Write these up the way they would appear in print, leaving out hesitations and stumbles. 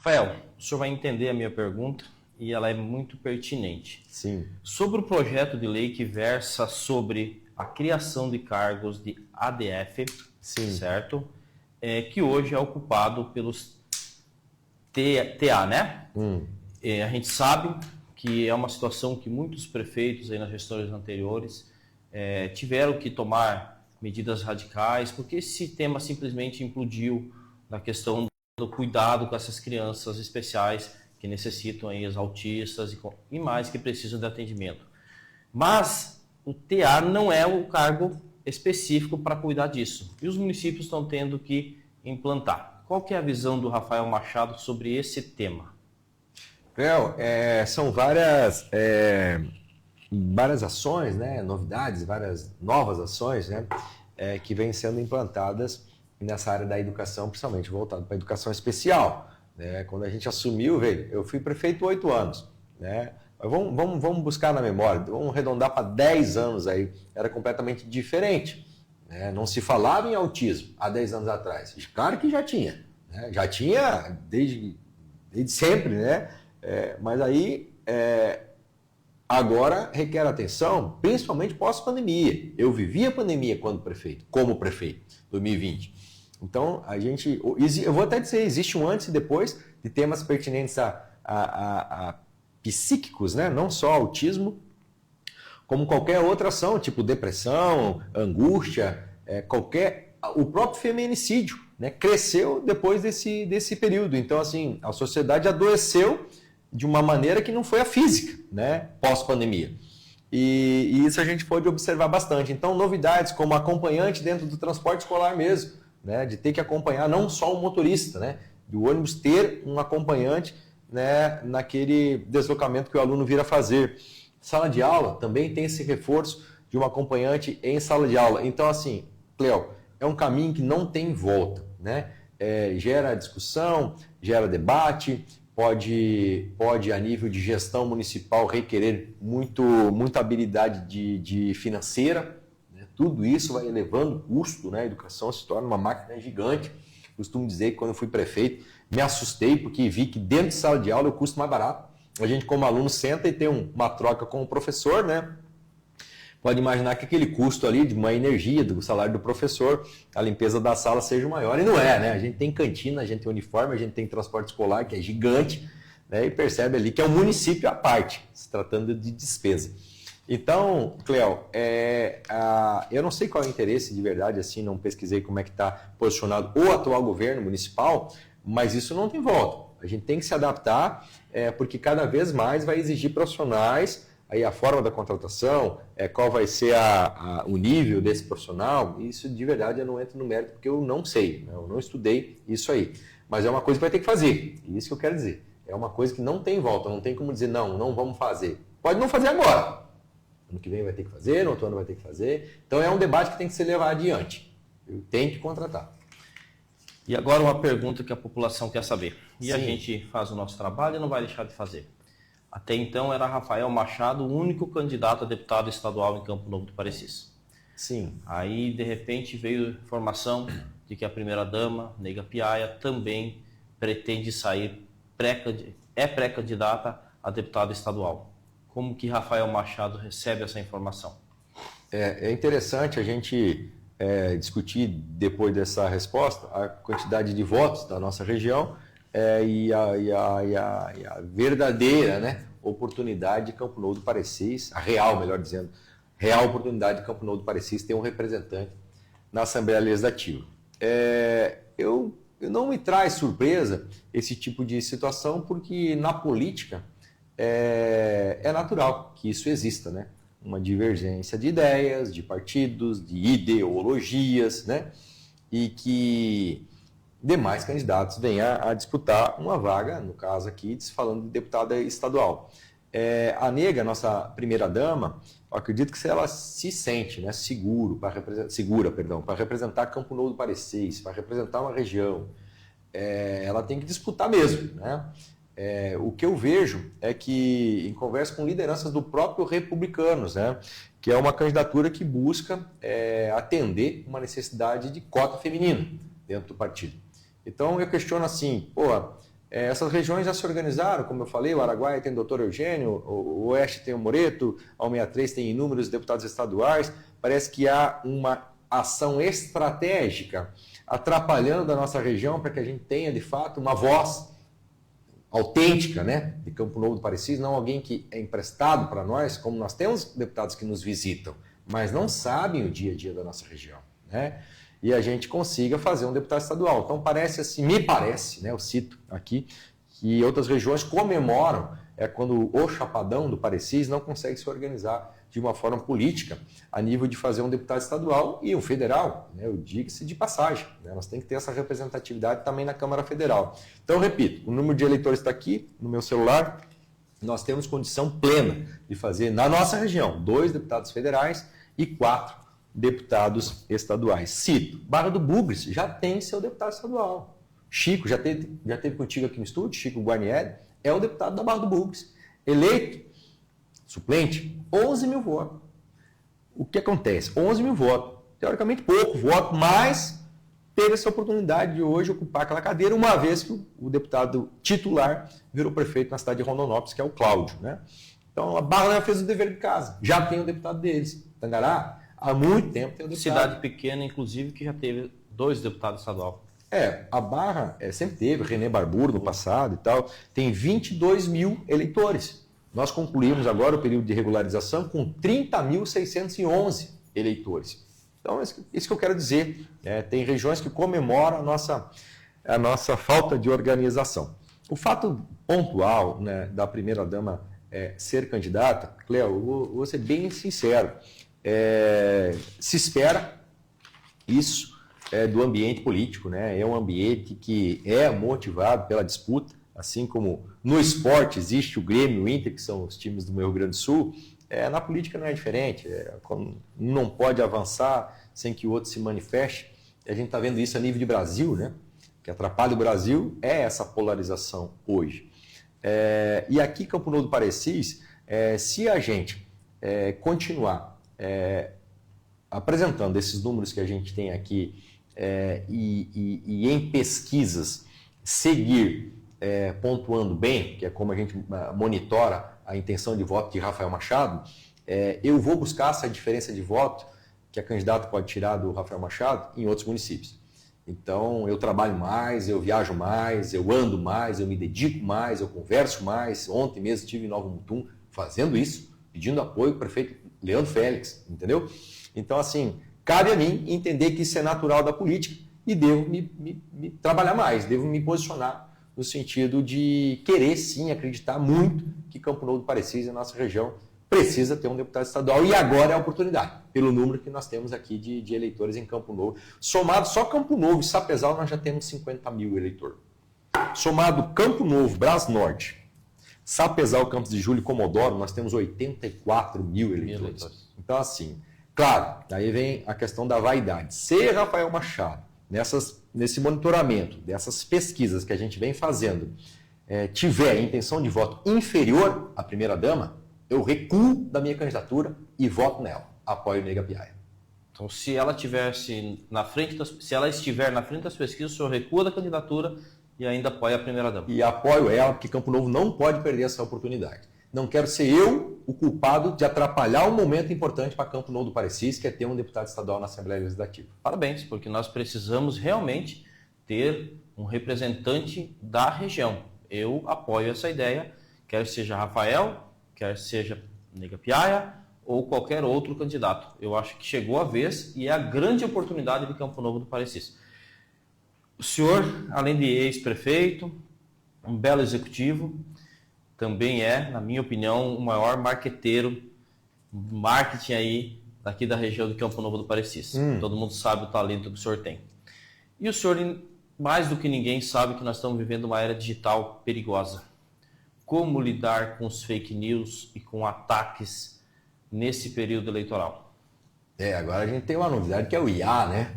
Rafael, o senhor vai entender a minha pergunta e ela é muito pertinente. Sim. Sobre o projeto de lei que versa sobre a criação de cargos de ADF, Sim. certo? Que hoje é ocupado pelos TA, né? A gente sabe que é uma situação que muitos prefeitos aí nas gestões anteriores tiveram que tomar medidas radicais, porque esse tema simplesmente implodiu na questão do cuidado com essas crianças especiais que necessitam aí, as autistas e mais que precisam de atendimento. Mas o TA não é o cargo específico para cuidar disso. E os municípios estão tendo que implantar. Qual que é a visão do Rafael Machado sobre esse tema? São várias ações, né, novidades, várias novas ações, né, que vêm sendo implantadas nessa área da educação, principalmente voltado para a educação especial. Né? Quando a gente assumiu, eu fui prefeito 8 anos. Né? Mas vamos buscar na memória, vamos arredondar para 10 anos aí, era completamente diferente. Né? Não se falava em autismo há 10 anos atrás. Claro que já tinha, né? Já tinha desde sempre, né? Mas aí agora requer atenção, principalmente pós-pandemia. Eu vivi a pandemia como prefeito, 2020. Então, eu vou até dizer, existe um antes e depois de temas pertinentes a psíquicos, né? Não só autismo, como qualquer outra ação, tipo depressão, angústia, o próprio feminicídio, né? Cresceu depois desse período. Então, assim, a sociedade adoeceu de uma maneira que não foi a física, né? Pós-pandemia. E isso a gente pôde observar bastante. Então, novidades como acompanhante dentro do transporte escolar mesmo, né, de ter que acompanhar não só o motorista, né, do ônibus ter um acompanhante, né, naquele deslocamento que o aluno vir a fazer. Sala de aula também tem esse reforço de um acompanhante em sala de aula. Então, assim, Cleo, é um caminho que não tem volta. Né? Gera discussão, gera debate, pode a nível de gestão municipal requerer muita habilidade de financeira. Tudo isso vai elevando o custo, né? A educação se torna uma máquina gigante. Costumo dizer que quando eu fui prefeito, me assustei porque vi que dentro de sala de aula é o custo mais barato. A gente, como aluno, senta e tem uma troca com o professor, né? Pode imaginar que aquele custo ali de uma energia do salário do professor, a limpeza da sala seja maior. E não é, né? A gente tem cantina, a gente tem uniforme, a gente tem transporte escolar, que é gigante, né? E percebe ali que é um município à parte, se tratando de despesa. Então, Cleo, eu não sei qual é o interesse de verdade, assim, não pesquisei como é que está posicionado o atual governo municipal, mas isso não tem volta. A gente tem que se adaptar, porque cada vez mais vai exigir profissionais, aí a forma da contratação, qual vai ser o nível desse profissional, isso de verdade eu não entro no mérito, porque eu não sei, né? Eu não estudei isso aí. Mas é uma coisa que vai ter que fazer, isso que eu quero dizer. É uma coisa que não tem volta, não tem como dizer, não vamos fazer. Pode não fazer agora. Ano que vem vai ter que fazer, no outro ano vai ter que fazer. Então é um debate que tem que ser levado adiante. Eu tenho que contratar. E agora uma pergunta que a população quer saber. E Sim. A gente faz o nosso trabalho e não vai deixar de fazer. Até então era Rafael Machado o único candidato a deputado estadual em Campo Novo do Parecis. Sim. Aí, de repente, veio informação de que a primeira-dama, Nega Piaia, também pretende sair, pré-candidata a deputado estadual. Como que Rafael Machado recebe essa informação? É interessante a gente discutir, depois dessa resposta, a quantidade de votos da nossa região e a verdadeira, né, oportunidade de Campo Novo do Parecis, a real, melhor dizendo, real oportunidade de Campo Novo do Parecis ter um representante na Assembleia Legislativa. Eu não me traz surpresa esse tipo de situação, porque na política é natural que isso exista, né? Uma divergência de ideias, de partidos, de ideologias, né? E que demais candidatos venham a disputar uma vaga, no caso aqui, falando de deputada estadual. A Nega, nossa primeira-dama, eu acredito que se ela se sente, né, segura para representar Campo Novo do Parecis, para representar uma região, ela tem que disputar mesmo, né? O que eu vejo é que, em conversa com lideranças do próprio Republicanos, né, que é uma candidatura que busca atender uma necessidade de cota feminina dentro do partido. Então eu questiono assim, Essas regiões já se organizaram, como eu falei, o Araguaia tem o Dr. Eugênio, o Oeste tem o Moreto, a 163 tem inúmeros deputados estaduais. Parece que há uma ação estratégica atrapalhando a nossa região para que a gente tenha, de fato, uma voz autêntica, né, de Campo Novo do Parecis, não alguém que é emprestado para nós, como nós temos deputados que nos visitam, mas não sabem o dia a dia da nossa região, né? E a gente consiga fazer um deputado estadual. Então parece assim, me parece, né, eu cito aqui, que outras regiões comemoram quando o Chapadão do Parecis não consegue se organizar de uma forma política a nível de fazer um deputado estadual e um federal, né, eu digo-se de passagem, né, nós temos que ter essa representatividade também na Câmara Federal. Então, eu repito, o número de eleitores está aqui no meu celular, nós temos condição plena de fazer na nossa região 2 deputados federais e 4 deputados estaduais. Cito, Barra do Bugres já tem seu deputado estadual. Chico, já teve contigo aqui no estúdio, Chico Guarnieri, é o deputado da Barra do Bugres. Eleito, suplente, 11 mil votos. O que acontece? 11 mil votos. Teoricamente pouco voto, mas teve essa oportunidade de hoje ocupar aquela cadeira, uma vez que o deputado titular virou prefeito na cidade de Rondonópolis, que é o Cláudio, né? Então, a Barra já fez o dever de casa. Já tem o deputado deles. Tangará, há muito tempo tem o deputado. Cidade pequena, inclusive, que já teve 2 deputados estaduais. A Barra sempre teve, René Barburo no passado e tal, tem 22 mil eleitores. Nós concluímos agora o período de regularização com 30.611 eleitores. Então, isso que eu quero dizer. Tem regiões que comemoram a nossa falta de organização. O fato pontual, né, da primeira-dama ser candidata, Cléo, vou ser bem sincero, se espera isso do ambiente político, né? É um ambiente que é motivado pela disputa, assim como no esporte existe o Grêmio e o Inter, que são os times do Rio Grande do Sul, na política não é diferente, não pode avançar sem que o outro se manifeste. A gente está vendo isso a nível de Brasil, né? O que atrapalha o Brasil é essa polarização hoje. E aqui, Campo Novo do Parecis, se a gente continuar apresentando esses números que a gente tem aqui e em pesquisas seguir pontuando bem, que é como a gente monitora a intenção de voto de Rafael Machado, eu vou buscar essa diferença de voto que a candidata pode tirar do Rafael Machado em outros municípios. Então, eu trabalho mais, eu viajo mais, eu ando mais, eu me dedico mais, eu converso mais. Ontem mesmo estive em Nova Mutum fazendo isso, pedindo apoio ao prefeito Leandro Félix, entendeu? Então, assim, cabe a mim entender que isso é natural da política e devo me trabalhar mais, devo me posicionar no sentido de querer, sim, acreditar muito que Campo Novo do Parecis, a nossa região, precisa ter um deputado estadual e agora é a oportunidade, pelo número que nós temos aqui de eleitores em Campo Novo. Somado só Campo Novo e Sapezal, nós já temos 50 mil eleitores. Somado Campo Novo, Brás Norte, Sapezal, Campos de Júlio e Comodoro, nós temos 84 mil eleitores. Então, assim, claro, daí vem a questão da vaidade. Se Rafael Machado, nesse monitoramento, dessas pesquisas que a gente vem fazendo, tiver a intenção de voto inferior à primeira-dama, eu recuo da minha candidatura e voto nela. Apoio Nega Piaia. Então, se ela estiver na frente das pesquisas, o senhor recua da candidatura e ainda apoia a primeira-dama. E apoio ela, porque Campo Novo não pode perder essa oportunidade. Não quero ser eu o culpado de atrapalhar um momento importante para Campo Novo do Parecis, que é ter um deputado estadual na Assembleia Legislativa. Parabéns, porque nós precisamos realmente ter um representante da região. Eu apoio essa ideia, quer seja Rafael, quer seja Nega Piaia ou qualquer outro candidato. Eu acho que chegou a vez e é a grande oportunidade de Campo Novo do Parecis. O senhor, além de ex-prefeito, um belo executivo, também na minha opinião, o maior marqueteiro, marketing aí daqui da região de Campo Novo do Parecis. Todo mundo sabe o talento que o senhor tem. E o senhor, mais do que ninguém, sabe que nós estamos vivendo uma era digital perigosa. Como lidar com os fake news e com ataques nesse período eleitoral? Agora a gente tem uma novidade que é o IA, né?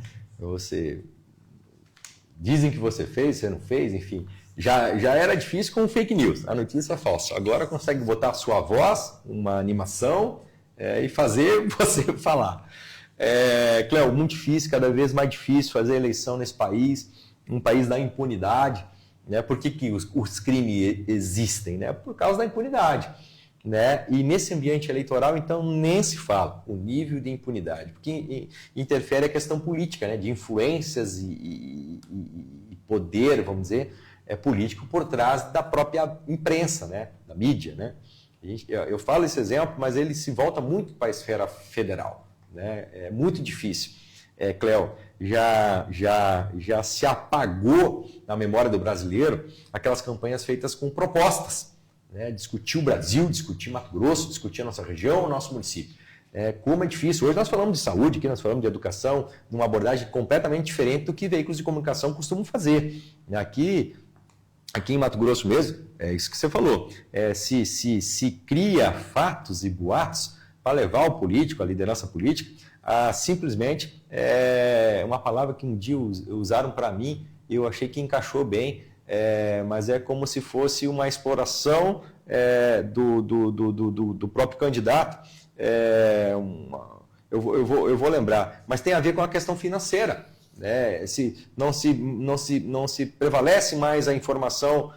Dizem que você fez, você não fez, enfim. Já era difícil com fake news, a notícia é falsa. Agora consegue botar a sua voz, uma animação e fazer você falar. Cléo, muito difícil, cada vez mais difícil fazer eleição nesse país, um país da impunidade. Né? Por que os crimes existem? Né? Por causa da impunidade. Né? E nesse ambiente eleitoral, então, nem se fala o nível de impunidade, porque interfere a questão política, né? De influências e poder, vamos dizer, político por trás da própria imprensa, né? Da mídia. Né? Eu falo esse exemplo, mas ele se volta muito para a esfera federal. Né? É muito difícil. Cléo, já se apagou na memória do brasileiro aquelas campanhas feitas com propostas. Né, discutir o Brasil, discutir Mato Grosso, discutir a nossa região, o nosso município. Como é difícil. Hoje nós falamos de saúde, aqui nós falamos de educação, numa abordagem completamente diferente do que veículos de comunicação costumam fazer. Aqui em Mato Grosso mesmo, é isso que você falou, se cria fatos e boatos para levar o político, a liderança política, a simplesmente, uma palavra que um dia usaram para mim, eu achei que encaixou bem, mas é como se fosse uma exploração do próprio candidato. Eu vou lembrar, mas tem a ver com a questão financeira. Né? Não se prevalece mais a informação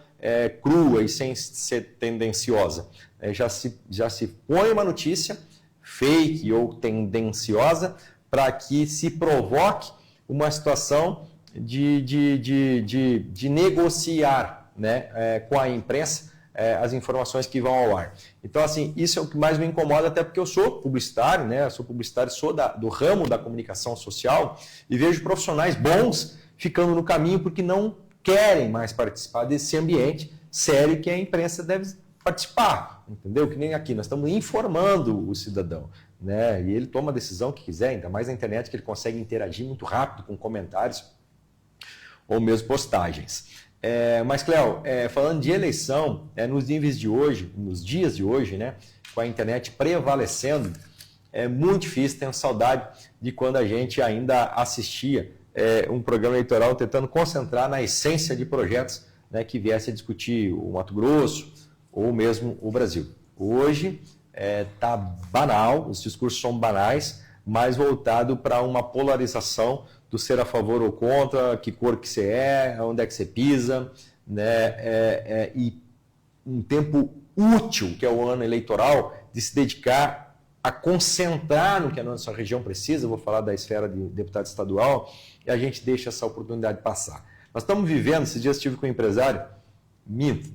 crua e sem ser tendenciosa. Já se põe uma notícia fake ou tendenciosa para que se provoque uma situação de negociar, né, com a imprensa as informações que vão ao ar. Então, assim, isso é o que mais me incomoda, até porque eu sou publicitário, né? Eu sou publicitário, sou do ramo da comunicação social e vejo profissionais bons ficando no caminho porque não querem mais participar desse ambiente sério que a imprensa deve participar, entendeu? Que nem aqui, nós estamos informando o cidadão, né? E ele toma a decisão que quiser, ainda mais na internet, que ele consegue interagir muito rápido com comentários ou mesmo postagens. Mas, Cléo, falando de eleição, nos níveis de hoje, nos dias de hoje, né, com a internet prevalecendo, é muito difícil, tenho saudade de quando a gente ainda assistia um programa eleitoral tentando concentrar na essência de projetos, né, que viesse a discutir o Mato Grosso ou mesmo o Brasil. Hoje está banal, os discursos são banais, mais voltado para uma polarização do ser a favor ou contra, que cor que você onde é que você pisa, né? E um tempo útil, que é o ano eleitoral, de se dedicar a concentrar no que a nossa região precisa, vou falar da esfera de deputado estadual, e a gente deixa essa oportunidade passar. Nós estamos vivendo, esses dias estive com um empresário,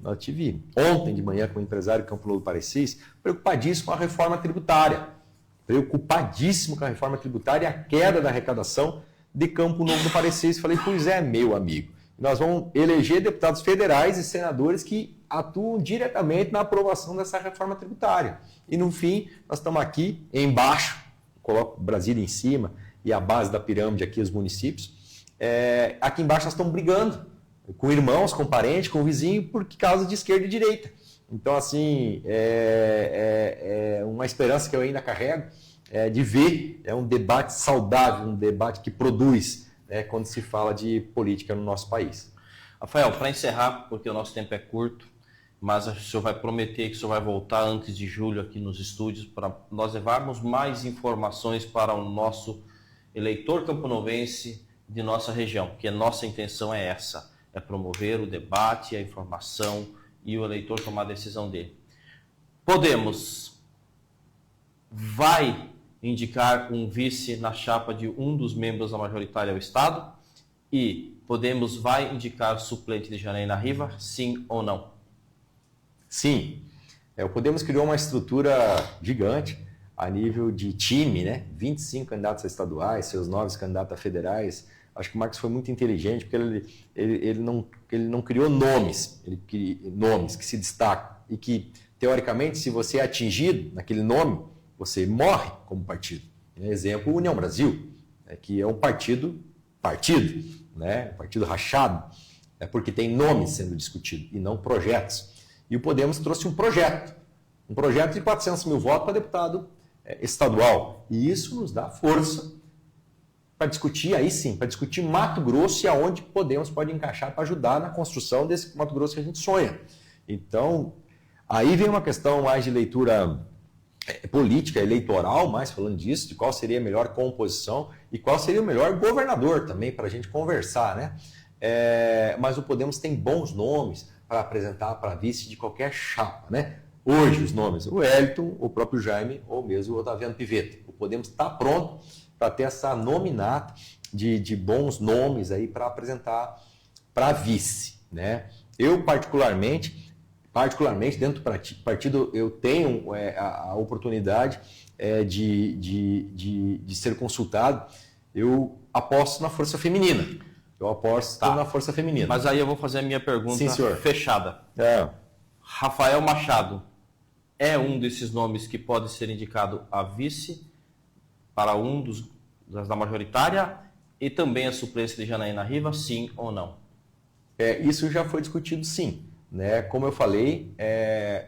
eu tive ontem de manhã com um empresário de Campo Novo do Parecis, preocupadíssimo com a reforma tributária, e a queda da arrecadação de Campo Novo do Parecis. Falei, pois é, meu amigo, nós vamos eleger deputados federais e senadores que atuam diretamente na aprovação dessa reforma tributária. E no fim, nós estamos aqui embaixo, coloco Brasília em cima e a base da pirâmide aqui, os municípios. Aqui embaixo nós estamos brigando com irmãos, com parentes, com vizinho, por causa de esquerda e direita. Então, assim, uma esperança que eu ainda carrego de ver um debate saudável, um debate que produz, quando se fala de política no nosso país. Rafael, para encerrar, porque o nosso tempo é curto, mas o senhor vai prometer que o senhor vai voltar antes de julho aqui nos estúdios para nós levarmos mais informações para o nosso eleitor camponovense de nossa região, porque a nossa intenção é essa, é promover o debate, a informação e o eleitor tomar a decisão dele. Podemos vai indicar um vice na chapa de um dos membros da majoritária ao Estado e Podemos vai indicar suplente de Janaína Riva, sim ou não? Sim. O Podemos criou uma estrutura gigante a nível de time, né? 25 candidatos a estaduais, seus 9 candidatos a federais. Acho que o Marcos foi muito inteligente, porque ele não criou nomes, ele criou nomes que se destacam e que, teoricamente, se você é atingido naquele nome, você morre como partido. Exemplo, União Brasil, que é um partido, né? Um partido rachado, porque tem nomes sendo discutido e não projetos. E o Podemos trouxe um projeto de 400 mil votos para deputado estadual. E isso nos dá força para discutir, aí sim, para discutir Mato Grosso e aonde Podemos pode encaixar para ajudar na construção desse Mato Grosso que a gente sonha. Então, aí vem uma questão mais de leitura política, eleitoral, mais falando disso, de qual seria a melhor composição e qual seria o melhor governador também para a gente conversar, né? mas o Podemos tem bons nomes para apresentar para vice de qualquer chapa, né? Hoje os nomes, o Wellington, o próprio Jaime ou mesmo o Otaviano Pivetta. O Podemos está pronto para ter essa nominata de bons nomes aí para apresentar para vice, né? Eu particularmente dentro do partido eu tenho a oportunidade de ser consultado. Eu aposto na força feminina. Na força feminina. Mas aí eu vou fazer a minha pergunta fechada. Rafael Machado é um desses nomes que pode ser indicado a vice para um da majoritária e também a suplência de Janaína Riva, sim ou não? Isso já foi discutido, sim. Né? Como eu falei,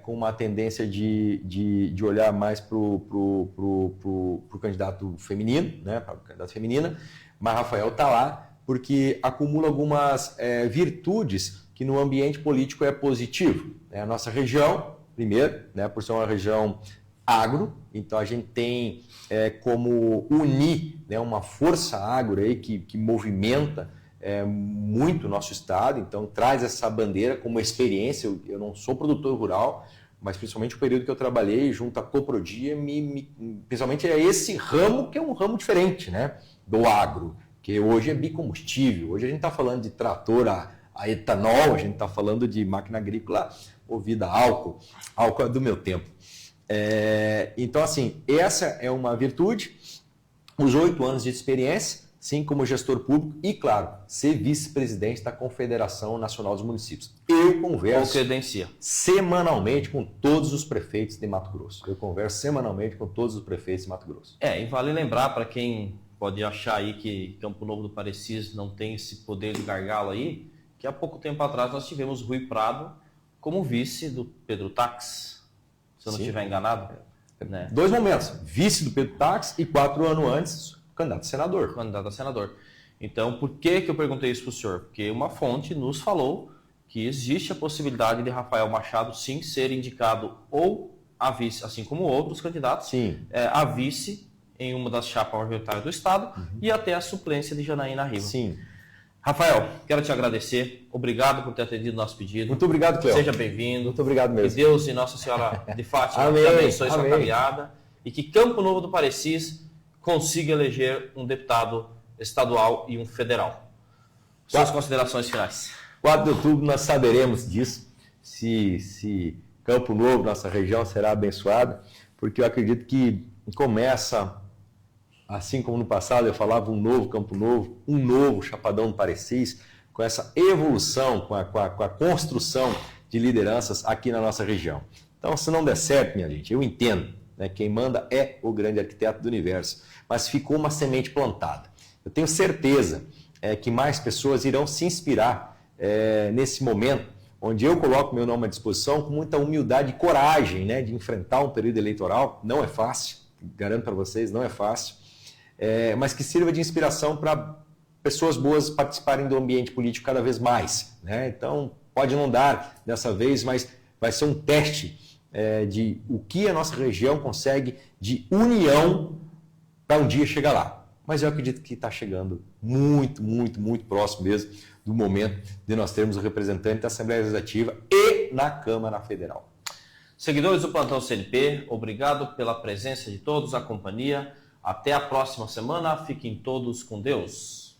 com uma tendência de olhar mais para o candidato feminino, né? Para a candidata feminina, mas Rafael está lá porque acumula algumas virtudes que no ambiente político é positivo. Né? A nossa região, primeiro, né? Por ser uma região agro, então a gente tem como unir, né? Uma força agro aí que movimenta muito o nosso estado, então traz essa bandeira como experiência. Eu não sou produtor rural, mas principalmente o período que eu trabalhei junto à Coprodia, principalmente esse ramo que é um ramo diferente, né? Do agro, que hoje é bicombustível. Hoje a gente está falando de trator a etanol, a gente está falando de máquina agrícola movida a álcool. Álcool é do meu tempo. Então, assim, essa é uma virtude. Os 8 anos de experiência, sim, como gestor público e, claro, ser vice-presidente da Confederação Nacional dos Municípios. Eu converso semanalmente com todos os prefeitos de Mato Grosso. E vale lembrar para quem pode achar aí que Campo Novo do Parecis não tem esse poder de gargalo aí, que há pouco tempo atrás nós tivemos Rui Prado como vice do Pedro Tax, se eu não estiver enganado. Né? 2 momentos, vice do Pedro Tax e 4 anos antes, candidato a senador. Então, por que eu perguntei isso para o senhor? Porque uma fonte nos falou que existe a possibilidade de Rafael Machado sim ser indicado ou a vice, assim como outros candidatos, a vice em uma das chapas majoritárias do estado e até a suplência de Janaína Riva. Sim. Rafael, quero te agradecer. Obrigado por ter atendido o nosso pedido. Muito obrigado, Cleo. Seja bem-vindo. Muito obrigado mesmo. Que Deus e Nossa Senhora de Fátima te abençoe sua caminhada e que Campo Novo do Parecis consiga eleger um deputado estadual e um federal. Suas considerações finais. 4 de outubro nós saberemos disso, se Campo Novo, nossa região, será abençoada, porque eu acredito que começa, assim como no passado eu falava, um novo Campo Novo, um novo Chapadão do Parecis, com essa evolução, com a construção de lideranças aqui na nossa região. Então, se não der certo, minha gente, eu entendo, né? Quem manda é o grande arquiteto do universo, mas ficou uma semente plantada. Eu tenho certeza que mais pessoas irão se inspirar nesse momento, onde eu coloco meu nome à disposição com muita humildade e coragem, né, de enfrentar um período eleitoral. Não é fácil, garanto para vocês, não é fácil, mas que sirva de inspiração para pessoas boas participarem do ambiente político cada vez mais. Né? Então, pode não dar dessa vez, mas vai ser um teste de o que a nossa região consegue de união para um dia chegar lá. Mas eu acredito que está chegando muito, muito, muito próximo mesmo do momento de nós termos o representante da Assembleia Legislativa e na Câmara Federal. Seguidores do Plantão CNP, obrigado pela presença de todos, a companhia. Até a próxima semana. Fiquem todos com Deus.